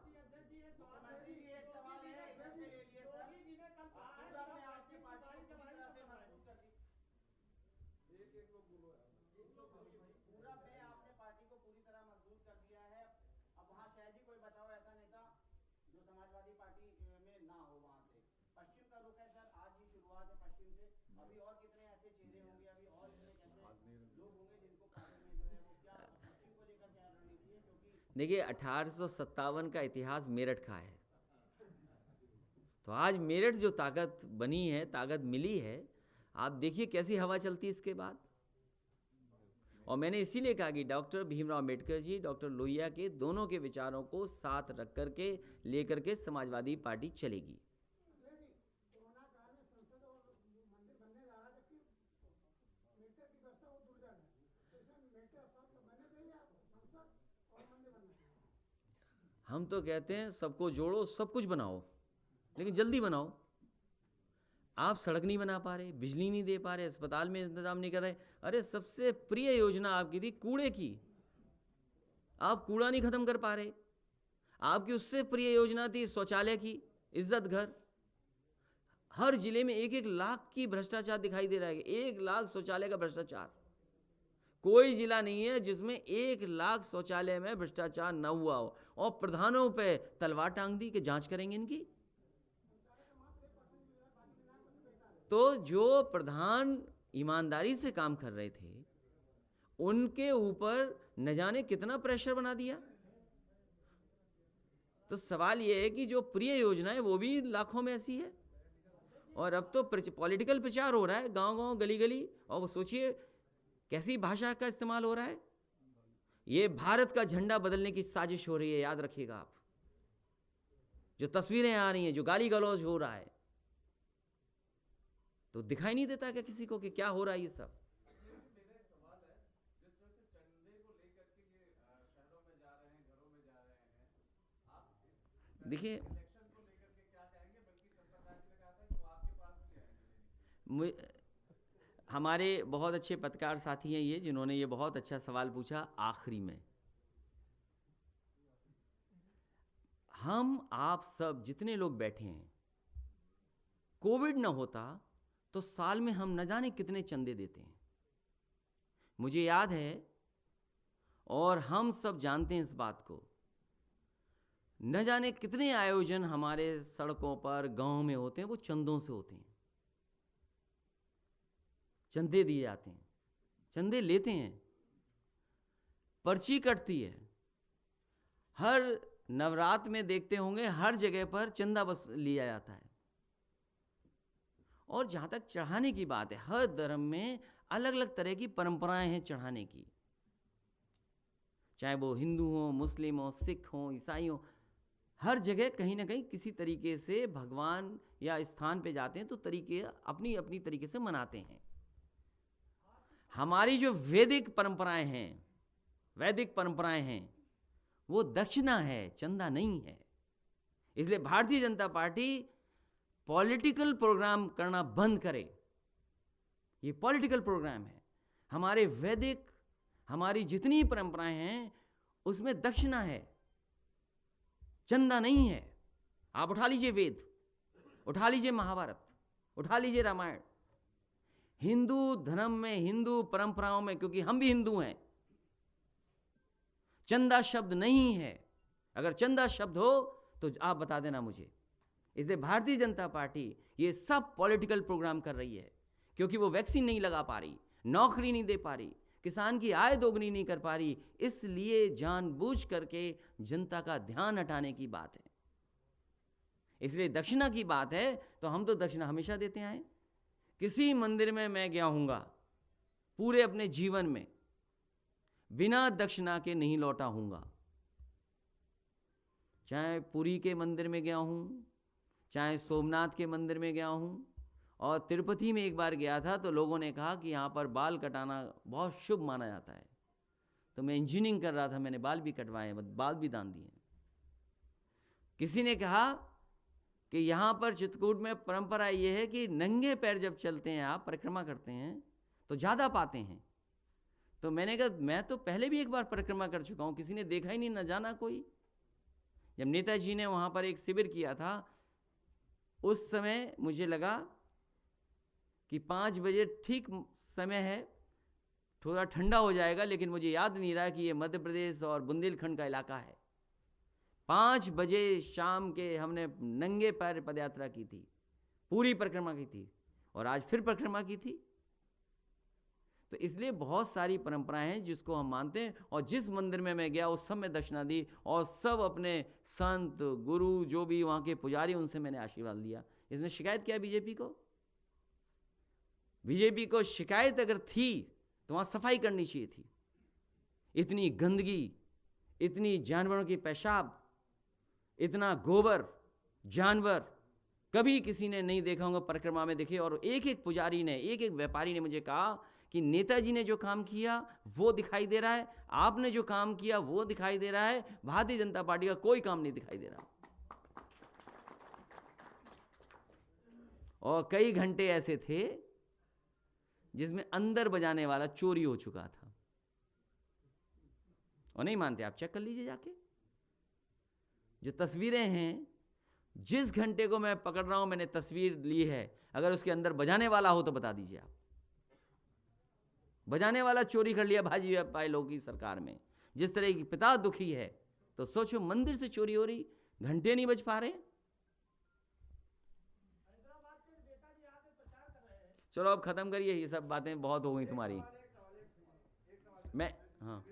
देखिए 1857 का इतिहास मेरठ का है, तो आज मेरठ जो ताकत बनी है, ताकत मिली है, आप देखिए कैसी हवा चलती है इसके बाद। और मैंने इसीलिए कहा कि डॉक्टर भीमराव अंबेडकर जी, डॉक्टर लोहिया के दोनों के विचारों को साथ रख करके लेकर के समाजवादी पार्टी चलेगी। हम तो कहते हैं सबको जोड़ो, सब कुछ बनाओ, लेकिन जल्दी बनाओ। आप सड़क नहीं बना पा रहे, बिजली नहीं दे पा रहे, अस्पताल में इंतजाम नहीं कर रहे। अरे सबसे प्रिय योजना आपकी थी कूड़े की, आप कूड़ा नहीं खत्म कर पा रहे। आपकी उससे प्रिय योजना थी शौचालय की, इज्जत घर। हर जिले में 1-1 लाख की भ्रष्टाचार दिखाई दे रहा है, 1 लाख शौचालय का भ्रष्टाचार। कोई जिला नहीं है जिसमें 1 लाख शौचालय में भ्रष्टाचार न हुआ हो। और प्रधानों पे तलवार टांग दी कि जांच करेंगे इनकी। तो जो प्रधान ईमानदारी से काम कर रहे थे, उनके ऊपर न जाने कितना प्रेशर बना दिया। तो सवाल यह है कि जो प्रिय योजना है वो भी लाखों में ऐसी है। और अब तो पॉलिटिकल प्रचार हो रहा है गांव-गांव, गली-गली, और वो सोचिए कैसी भाषा का इस्तेमाल हो रहा है। ये भारत का झंडा बदलने की साजिश हो रही है, याद रखिएगा आप। जो तस्वीरें आ रही हैं, जो गाली गलौज हो रहा है, तो दिखाई नहीं देता क्या किसी को कि क्या हो रहा है ये सब। देखिए हमारे बहुत अच्छे पत्रकार साथी हैं ये, जिन्होंने ये बहुत अच्छा सवाल पूछा आखिरी में। हम आप सब जितने लोग बैठे हैं, कोविड न होता तो साल में हम न जाने कितने चंदे देते हैं। मुझे याद है और हम सब जानते हैं इस बात को, न जाने कितने आयोजन हमारे सड़कों पर, गांव में होते हैं, वो चंदों से होते हैं। चंदे दिए जाते हैं, चंदे लेते हैं, पर्ची कटती है। हर नवरात्र में देखते होंगे हर जगह पर चंदा बस लिया जाता है। और जहाँ तक चढ़ाने की बात है, हर धर्म में अलग अलग तरह की परंपराएं हैं चढ़ाने की, चाहे वो हिंदू हो, मुस्लिम हो, सिख हो, ईसाई हो। हर जगह कहीं ना कहीं किसी तरीके से भगवान या स्थान पे जाते हैं तो तरीके अपनी अपनी तरीके से मनाते हैं। हमारी जो वैदिक परंपराएं हैं वो दक्षिणा है, चंदा नहीं है। इसलिए Bharatiya Janata party political programme करना बंद करे। ये पॉलिटिकल प्रोग्राम है। हमारे वैदिक, हमारी जितनी परंपराएं हैं उसमें दक्षिणा है, चंदा नहीं है। आप उठा लीजिए वेद, उठा लीजिए महाभारत, उठा लीजिए रामायण। हिंदू धर्म में, हिंदू परंपराओं में, क्योंकि हम भी हिंदू हैं, चंदा शब्द नहीं है। अगर चंदा शब्द हो तो आप बता देना मुझे। इसलिए भारतीय जनता पार्टी ये सब पॉलिटिकल प्रोग्राम कर रही है, क्योंकि वो वैक्सीन नहीं लगा पा रही, नौकरी नहीं दे पा रही, किसान की आय दोगुनी नहीं कर पा रही। इसलिए जानबूझ करके जनता का ध्यान हटाने की बात है। इसलिए दक्षिणा की बात है तो हम तो दक्षिणा हमेशा देते आए। किसी मंदिर में मैं गया हूँगा पूरे अपने जीवन में, बिना दक्षिणा के नहीं लौटा हूँगा। चाहे पुरी के मंदिर में गया हूँ, चाहे सोमनाथ के मंदिर में गया हूँ, और तिरुपति में एक बार गया था तो लोगों ने कहा कि यहाँ पर बाल कटाना बहुत शुभ माना जाता है। तो मैं इंजीनियरिंग कर रहा था, मैंने बाल भी कटवाए, बाल भी दान दिए। किसी ने कहा कि यहाँ पर चित्रकूट में परंपरा ये है कि नंगे पैर जब चलते हैं, आप परिक्रमा करते हैं तो ज़्यादा पाते हैं। तो मैंने कहा मैं तो पहले भी एक बार परिक्रमा कर चुका हूँ, किसी ने देखा ही नहीं, न जाना कोई। जब नेताजी ने वहाँ पर एक शिविर किया था, उस समय मुझे लगा कि 5 बजे ठीक समय है, थोड़ा ठंडा हो जाएगा, लेकिन मुझे याद नहीं रहा कि ये मध्य प्रदेश और बुंदेलखंड का इलाका है। 5 बजे शाम के हमने नंगे पैर पदयात्रा की थी, पूरी परिक्रमा की थी, और आज फिर परिक्रमा की थी। तो इसलिए बहुत सारी परंपराएं हैं जिसको हम मानते हैं, और जिस मंदिर में मैं गया उस सब में दक्षिणा दी, और सब अपने संत गुरु जो भी वहाँ के पुजारी उनसे मैंने आशीर्वाद लिया। इसमें शिकायत क्या है बीजेपी को? बीजेपी को शिकायत अगर थी तो वहाँ सफाई करनी चाहिए थी। इतनी गंदगी, इतनी जानवरों की पेशाब, इतना गोबर, जानवर कभी किसी ने नहीं देखा होगा परिक्रमा में देखे। और एक एक पुजारी ने, एक एक व्यापारी ने मुझे कहा कि नेताजी ने जो काम किया वो दिखाई दे रहा है, आपने जो काम किया वो दिखाई दे रहा है, भारतीय जनता पार्टी का कोई काम नहीं दिखाई दे रहा। और कई घंटे ऐसे थे जिसमें अंदर बजाने वाला चोरी हो चुका था। और नहीं मानते आप, चेक कर लीजिए जाके। जो तस्वीरें हैं, जिस घंटे को मैं पकड़ रहा हूं मैंने तस्वीर ली है, अगर उसके अंदर बजाने वाला हो तो बता दीजिए आप। बजाने वाला चोरी कर लिया भाजपा भाई लोगों की सरकार में। जिस तरह की पिता दुखी है तो सोचो, मंदिर से चोरी हो रही, घंटे नहीं बज पा रहे। चलो अब खत्म करिए, ये सब बातें बहुत हो गई तुम्हारी। मैं हाँ,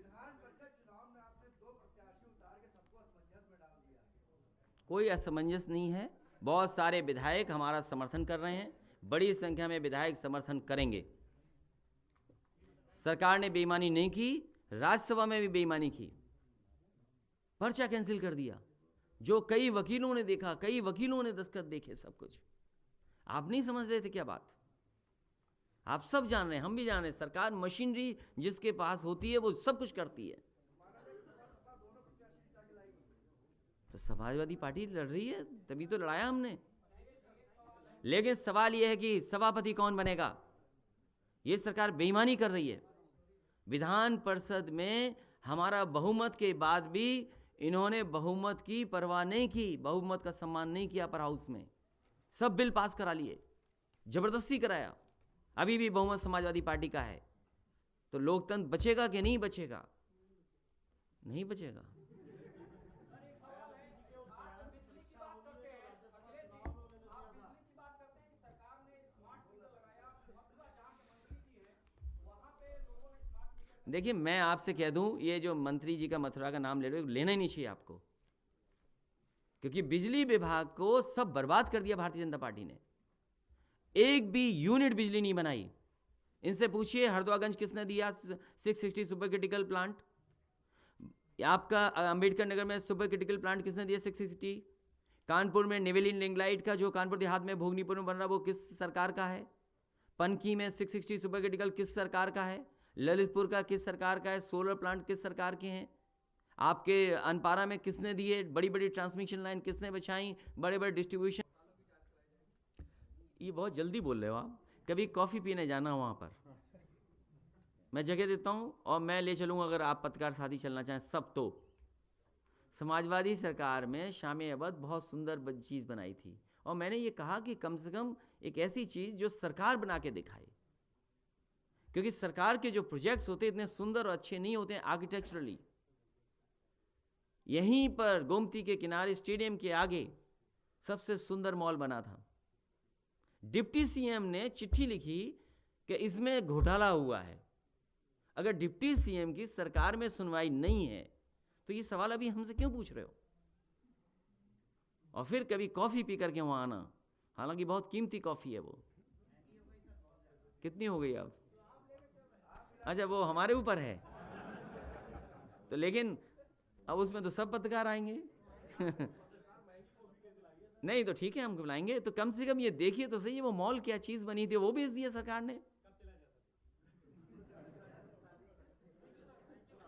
कोई असमंजस नहीं है। बहुत सारे विधायक हमारा समर्थन कर रहे हैं, बड़ी संख्या में विधायक समर्थन करेंगे। सरकार ने बेईमानी नहीं की, राज्यसभा में भी बेईमानी की, पर्चा कैंसिल कर दिया। जो कई वकीलों ने देखा, कई वकीलों ने दस्तखत देखे, सब कुछ। आप नहीं समझ रहे थे क्या बात? आप सब जान रहे हैं, हम भी जान रहे हैं। सरकार मशीनरी जिसके पास होती है वो सब कुछ करती है। तो समाजवादी पार्टी लड़ रही है, तभी तो लड़ाया हमने। लेकिन सवाल यह है कि सभापति कौन बनेगा? ये सरकार बेईमानी कर रही है। विधान परिषद में हमारा बहुमत के बाद भी इन्होंने बहुमत की परवाह नहीं की, बहुमत का सम्मान नहीं किया। पर हाउस में सब बिल पास करा लिए, जबरदस्ती कराया। अभी भी बहुमत समाजवादी पार्टी का है। तो लोकतंत्र बचेगा कि नहीं बचेगा? नहीं बचेगा। देखिए, मैं आपसे कह दूं, ये जो मंत्री जी का मथुरा का नाम ले रहे हो, लेना ही नहीं चाहिए आपको, क्योंकि बिजली विभाग को सब बर्बाद कर दिया भारतीय जनता पार्टी ने। एक भी यूनिट बिजली नहीं बनाई। इनसे पूछिए हरद्वागंज किसने दिया 660 सुपर क्रिटिकल प्लांट? आपका अंबेडकर नगर में सुपर क्रिटिकल प्लांट किसने दिया 660? कानपुर में निवेलिन रिंग लाइट का जो कानपुर देहात में भोगनीपुर में बन रहा वो किस सरकार का है? पनकी में 660 सुपर क्रिटिकल किस सरकार का है? ललितपुर का किस सरकार का है? सोलर प्लांट किस सरकार के हैं? आपके अनपारा में किसने दिए? बड़ी बड़ी ट्रांसमिशन लाइन किसने बिछाई? बड़े बड़े डिस्ट्रीब्यूशन। ये बहुत जल्दी बोल रहे हो आप। कभी कॉफ़ी पीने जाना वहाँ पर, मैं जगह देता हूँ और मैं ले चलूँगा अगर आप पत्रकार साथी चलना चाहें सब। तो समाजवादी सरकार में शामी अवध बहुत सुंदर चीज़ बनाई थी, और मैंने ये कहा कि कम से कम एक ऐसी चीज़ जो सरकार बना के दिखाए, क्योंकि सरकार के जो प्रोजेक्ट्स होते इतने सुंदर और अच्छे नहीं होते हैं आर्किटेक्चरली। यहीं पर गोमती के किनारे स्टेडियम के आगे सबसे सुंदर मॉल बना था। डिप्टी सीएम ने चिट्ठी लिखी कि इसमें घोटाला हुआ है। अगर डिप्टी सीएम की सरकार में सुनवाई नहीं है तो ये सवाल अभी हमसे क्यों पूछ रहे हो? और फिर कभी कॉफ़ी पी करके वहाँ आना, हालांकि बहुत कीमती कॉफ़ी है वो। कितनी हो गई अब? अच्छा, वो हमारे ऊपर है तो, लेकिन अब उसमें तो सब पत्रकार आएंगे नहीं तो ठीक है, हमको बुलाएंगे तो कम से कम ये देखिए तो सही, वो मॉल क्या चीज बनी थी वो बेच दिया सरकार ने।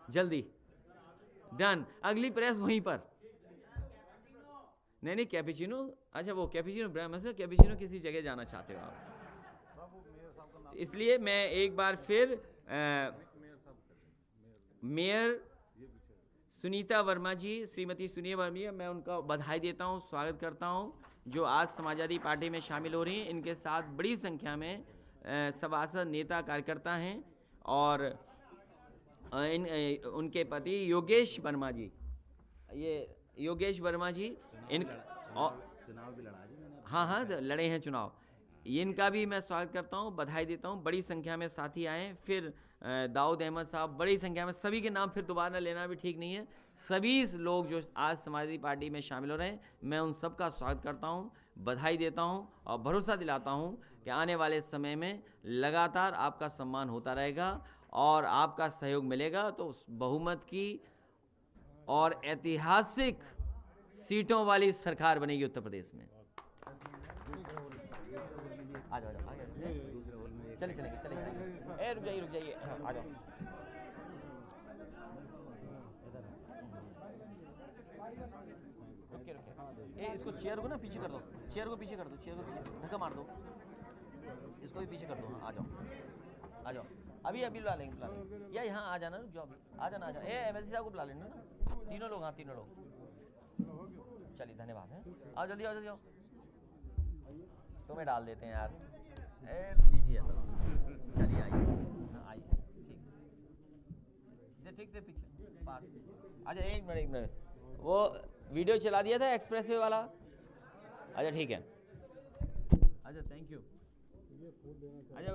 जल्दी डन, अगली प्रेस वहीं पर। नहीं कैपेचिनो, अच्छा वो कैपेचिनो ब्रांड से, कैपेचिनो किसी जगह जाना चाहते हो आप, इसलिए मैं एक बार फिर मेयर सुनीता वर्मा जी, श्रीमती सुनीता वर्मा जी, मैं उनका बधाई देता हूं, स्वागत करता हूं, जो आज समाजवादी पार्टी में शामिल हो रही हैं। इनके साथ बड़ी संख्या में सभासद, नेता, कार्यकर्ता हैं और उनके पति योगेश वर्मा जी, ये योगेश वर्मा जी चुनाव भी लड़ा जी। हाँ लड़े हैं चुनाव। इनका भी मैं स्वागत करता हूं, बधाई देता हूं। बड़ी संख्या में साथी आए, फिर दाऊद अहमद साहब, बड़ी संख्या में, सभी के नाम फिर दोबारा लेना भी ठीक नहीं है। सभी लोग जो आज समाजवादी पार्टी में शामिल हो रहे हैं, मैं उन सब का स्वागत करता हूं, बधाई देता हूं और भरोसा दिलाता हूं कि आने वाले समय में लगातार आपका सम्मान होता रहेगा और आपका सहयोग मिलेगा तो उस बहुमत की और ऐतिहासिक सीटों वाली सरकार बनेगी उत्तर प्रदेश में। आ जाओ चले रुक जाइए आ जाओ। रुके इसको चेयर को ना पीछे कर दो, चेयर को पीछे धक्का मार दो, इसको भी पीछे कर दो। हाँ आ जाओ अभी बुला लेंगे या यहाँ आ जाना, रुक जाओ, आ जाना एमएलसी साहब को बुला लेना, तीनों लोग। चलिए धन्यवाद है, आओ जल्दी आओ, तुम्हें डाल देते हैं यार, लीजिए चलिए आइए ठीक पीछे पार। अच्छा एक मिनट, वो वीडियो चला दिया था एक्सप्रेसवे वाला। अच्छा ठीक है, अच्छा थैंक यू। अच्छा